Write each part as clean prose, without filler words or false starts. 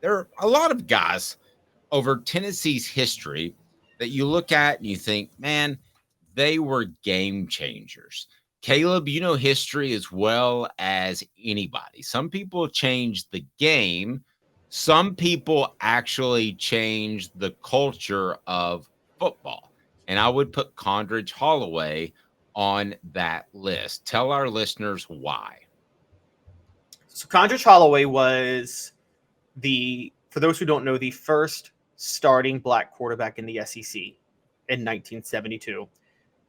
there are a lot of guys over Tennessee's history that you look at and you think, man, they were game changers. Caleb, you know history as well as anybody. Some people changed the game. Some people actually changed the culture of football. And I would put Condredge Holloway on that list. Tell our listeners why. So Condredge Holloway was for those who don't know, the first starting black quarterback in the SEC in 1972.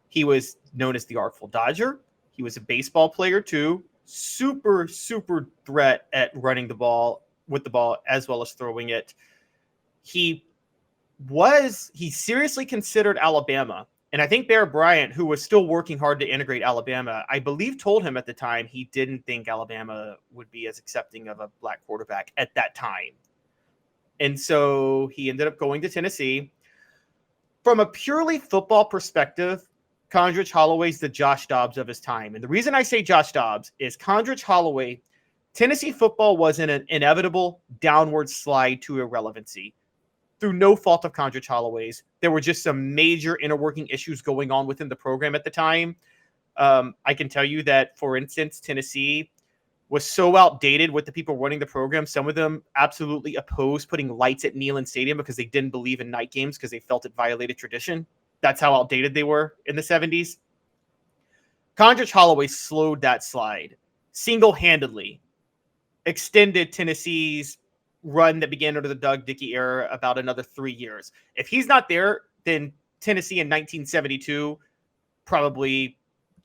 He was known as the Artful Dodger. He was a baseball player too. Super, super threat at running the ball with the ball as well as throwing it. He seriously considered Alabama. And I think Bear Bryant, who was still working hard to integrate Alabama, I believe told him at the time he didn't think Alabama would be as accepting of a black quarterback at that time. And so he ended up going to Tennessee. From a purely football perspective, Condredge Holloway's the Josh Dobbs of his time. And the reason I say Josh Dobbs is Condredge Holloway, Tennessee football was in an inevitable downward slide to irrelevancy. Through no fault of Condredge Holloway's, there were just some major inner working issues going on within the program at the time. I can tell you that, for instance, Tennessee was so outdated with the people running the program. Some of them absolutely opposed putting lights at Neyland Stadium because they didn't believe in night games because they felt it violated tradition. That's how outdated they were in the 70s. Condredge Holloway slowed that slide single-handedly, extended Tennessee's run that began under the Doug Dickey era about another 3 years. If he's not there, then Tennessee in 1972 probably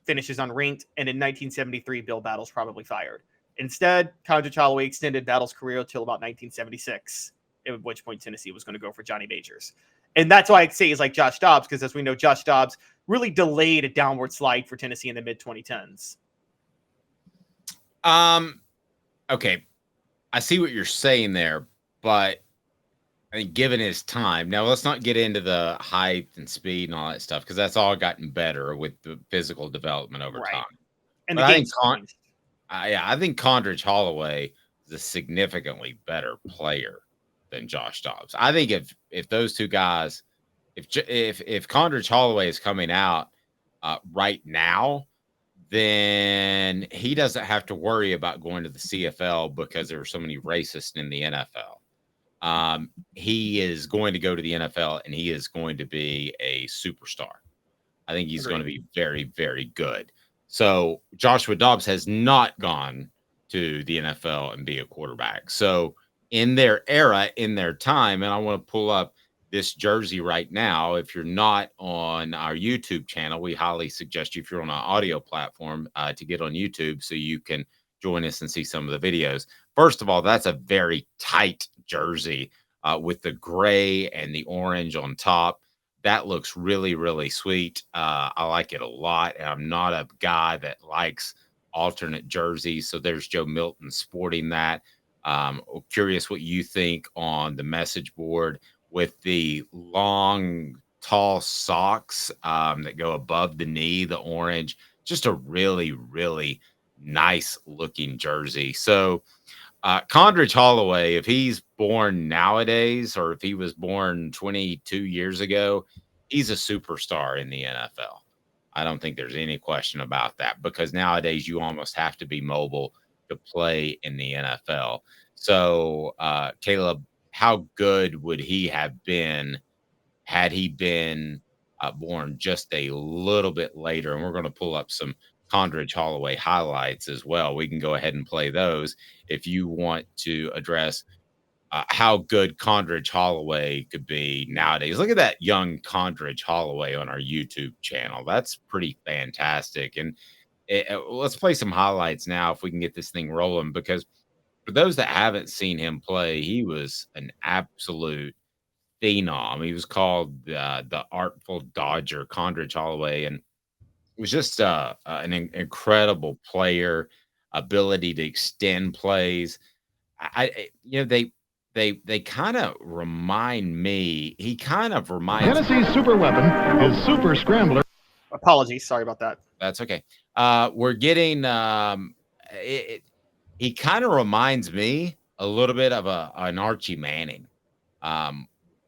finishes unranked, and in 1973, Bill Battle's probably fired. Instead, Condredge Holloway extended Battle's career until about 1976, at which point Tennessee was going to go for Johnny Majors. And that's why I say he's like Josh Dobbs, because as we know, Josh Dobbs really delayed a downward slide for Tennessee in the mid-2010s. Okay. I see what you're saying there, but I mean, given his time, now let's not get into the height and speed and all that stuff because that's all gotten better with the physical development over time. And but the game's changed. I think Condredge Holloway is a significantly better player than Josh Dobbs. I think if those two guys, if Condredge Holloway is coming out right now, then he doesn't have to worry about going to the CFL because there are so many racists in the NFL. He is going to go to the NFL and he is going to be a superstar. I think he's going to be very, very good. So Joshua Dobbs has not gone to the NFL and be a quarterback. So in their era, in their time, and I want to pull up this jersey right now. If you're not on our YouTube channel, we highly suggest you, if you're on an audio platform, to get on YouTube so you can join us and see some of the videos. First of all, that's a very tight jersey with the gray and the orange on top. That looks really, really sweet. I like it a lot. And I'm not a guy that likes alternate jerseys. So there's Joe Milton sporting that. Curious what you think on the message board with the long, tall socks that go above the knee, the orange. Just a really, really nice looking jersey. So Condredge Holloway, if he's born nowadays or if he was born 22 years ago, he's a superstar in the NFL. I don't think there's any question about that because nowadays you almost have to be mobile to play in the NFL. So, Caleb, how good would he have been had he been born just a little bit later? And we're going to pull up some Condredge Holloway highlights as well. We can go ahead and play those if you want to address how good Condredge Holloway could be nowadays. Look at that young Condredge Holloway on our YouTube channel. That's pretty fantastic. And let's play some highlights now if we can get this thing rolling, because for those that haven't seen him play, he was an absolute phenom. He was called the Artful Dodger, Condredge Holloway, and it was just an incredible player, ability to extend plays. They kind of remind me. He kind of reminds Tennessee's super weapon is Super Scrambler. Apologies, sorry about that. That's okay. We're getting he kind of reminds me a little bit of an Archie Manning,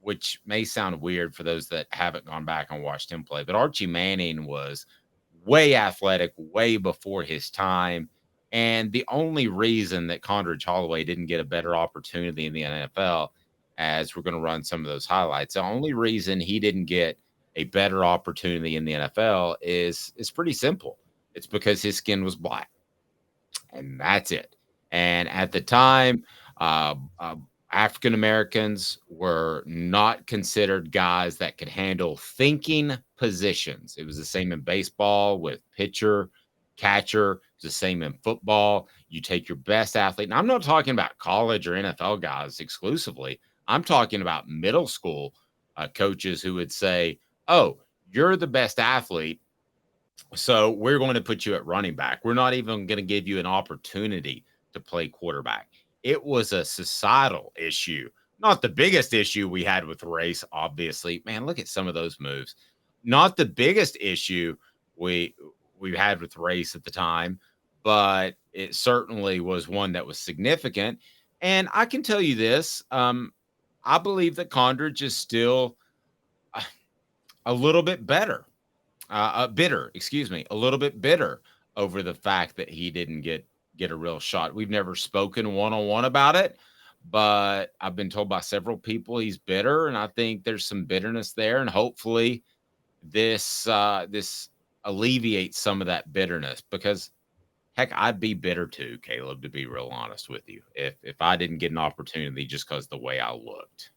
which may sound weird for those that haven't gone back and watched him play. But Archie Manning was way athletic, way before his time. And the only reason that Condredge Holloway didn't get a better opportunity in the NFL, as we're going to run some of those highlights, the only reason he didn't get a better opportunity in the NFL is pretty simple. It's because his skin was black, and that's it. And at the time, uh, uh, African Americans were not considered guys that could handle thinking positions. It was the same in baseball with pitcher, catcher. It's the same in football. You take your best athlete. And I'm not talking about college or NFL guys exclusively. I'm talking about middle school coaches who would say, "Oh, you're the best athlete, so we're going to put you at running back. We're not even going to give you an opportunity to play quarterback." It was a societal issue, not the biggest issue we had with race, obviously. Man, look at some of those moves. Not the biggest issue we had with race at the time, but it certainly was one that was significant. And I can tell you this, I believe that Condredge is still a little bit better. A little bit bitter over the fact that he didn't get a real shot. We've never spoken one-on-one about it, but I've been told by several people he's bitter, and I think there's some bitterness there, and hopefully this alleviates some of that bitterness, because heck, I'd be bitter too, Caleb, to be real honest with you, if I didn't get an opportunity just because the way I looked.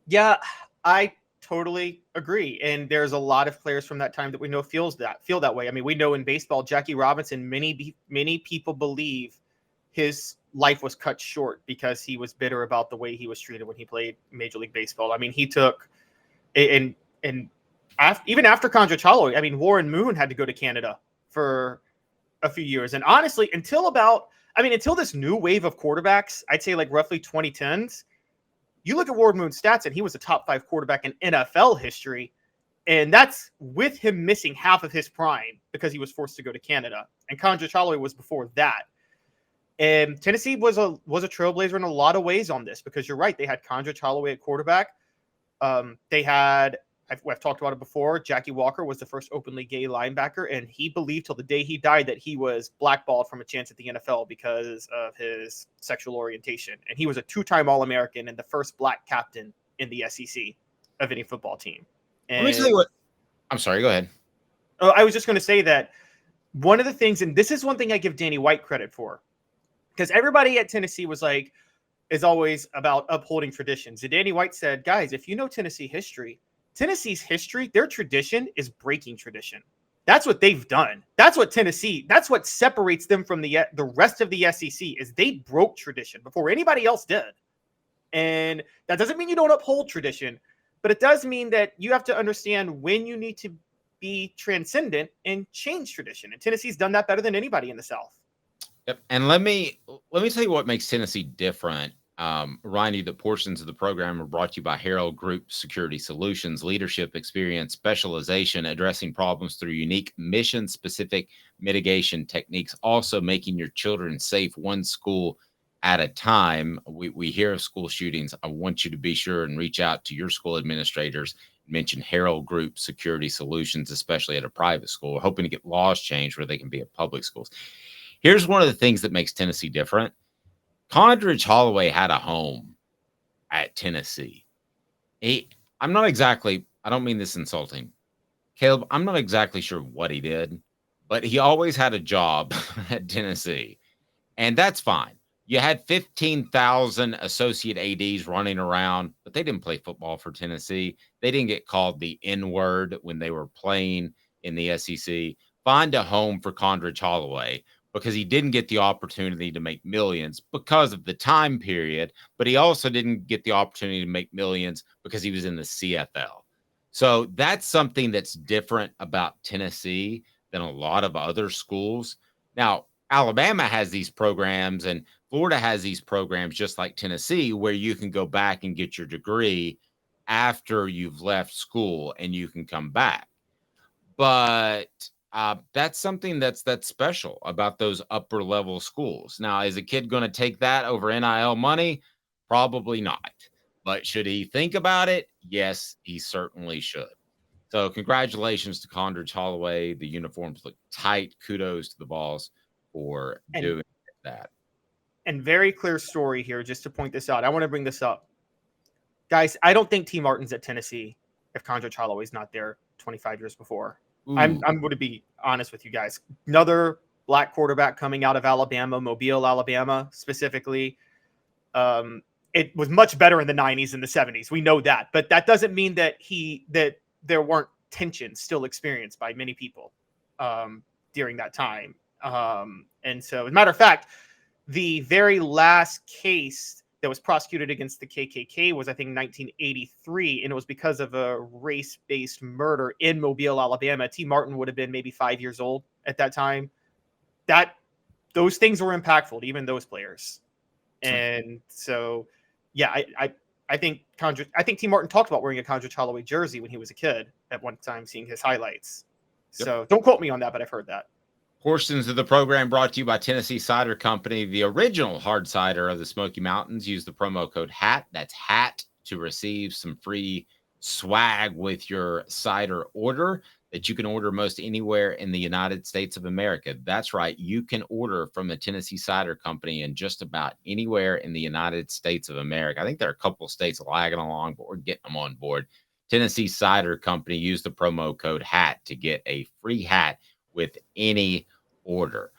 Yeah, I totally agree. And there's a lot of players from that time that we know feel that way. I mean, we know in baseball, Jackie Robinson, many people believe his life was cut short because he was bitter about the way he was treated when he played Major League Baseball. I mean, he took even after Condredge Holloway, I mean, Warren Moon had to go to Canada for a few years. And honestly, until this new wave of quarterbacks, I'd say like roughly 2010s, you look at Warren Moon's stats, and he was a top 5 quarterback in NFL history. And that's with him missing half of his prime because he was forced to go to Canada. And Condredge Holloway was before that. And Tennessee was a trailblazer in a lot of ways on this, because you're right. They had Condredge Holloway at quarterback. They had, I've talked about it before, Jackie Walker was the first openly gay linebacker, and he believed till the day he died that he was blackballed from a chance at the NFL because of his sexual orientation. And he was a 2-time All-American and the first black captain in the SEC of any football team. And Let me tell you what. I'm sorry, go ahead. I was just going to say that one of the things, and this is one thing I give Danny White credit for, because everybody at Tennessee is always about upholding traditions. And Danny White said, guys, if you know Tennessee's history, their tradition is breaking tradition. That's what they've done. That's what separates them from the rest of the SEC, is they broke tradition before anybody else did. And that doesn't mean you don't uphold tradition, but it does mean that you have to understand when you need to be transcendent and change tradition. And Tennessee's done that better than anybody in the South. Yep. And let me tell you what makes Tennessee different. Remind you that portions of the program are brought to you by Harold Group Security Solutions, leadership, experience, specialization, addressing problems through unique mission-specific mitigation techniques, also making your children safe one school at a time. We hear of school shootings. I want you to be sure and reach out to your school administrators. Mention Harold Group Security Solutions, especially at a private school. We're hoping to get laws changed where they can be at public schools. Here's one of the things that makes Tennessee different. Condredge Holloway had a home at Tennessee. I don't mean this insulting, Caleb, I'm not exactly sure what he did, but he always had a job at Tennessee. And that's fine. You had 15,000 associate ADs running around, but they didn't play football for Tennessee. They didn't get called the N-word when they were playing in the SEC. Find a home for Condredge Holloway, because he didn't get the opportunity to make millions because of the time period, but he also didn't get the opportunity to make millions because he was in the CFL. So that's something that's different about Tennessee than a lot of other schools. Now, Alabama has these programs and Florida has these programs just like Tennessee, where you can go back and get your degree after you've left school and you can come back. But That's something that's special about those upper level schools. Now, is a kid going to take that over NIL money? Probably not. But should he think about it? Yes, he certainly should. So, congratulations to Condredge Holloway. The uniforms look tight. Kudos to the Vols for doing that. And very clear story here, just to point this out. I want to bring this up. Guys, I don't think T. Martin's at Tennessee if Condredge Holloway's not there 25 years before. I'm going to be honest with you guys. Another black quarterback coming out of Alabama, Mobile, Alabama, specifically. It was much better in the 90s and the 70s. We know that. But that doesn't mean that there weren't tensions still experienced by many people during that time. And so, as a matter of fact, the very last case that was prosecuted against the KKK was, I think, 1983, and it was because of a race-based murder in Mobile, Alabama. T. Martin would have been maybe 5 years old at that time. Those things were impactful to even those players. And so, yeah, I think T. Martin talked about wearing a Condredge Holloway jersey when he was a kid at one time, seeing his highlights. Yep. So don't quote me on that, but I've heard that. Portions of the program brought to you by Tennessee Cider Company, the original hard cider of the Smoky Mountains. Use the promo code HAT. That's HAT to receive some free swag with your cider order that you can order most anywhere in the United States of America. That's right. You can order from the Tennessee Cider Company in just about anywhere in the United States of America. I think there are a couple of states lagging along, but we're getting them on board. Tennessee Cider Company. Use the promo code HAT to get a free hat with any order.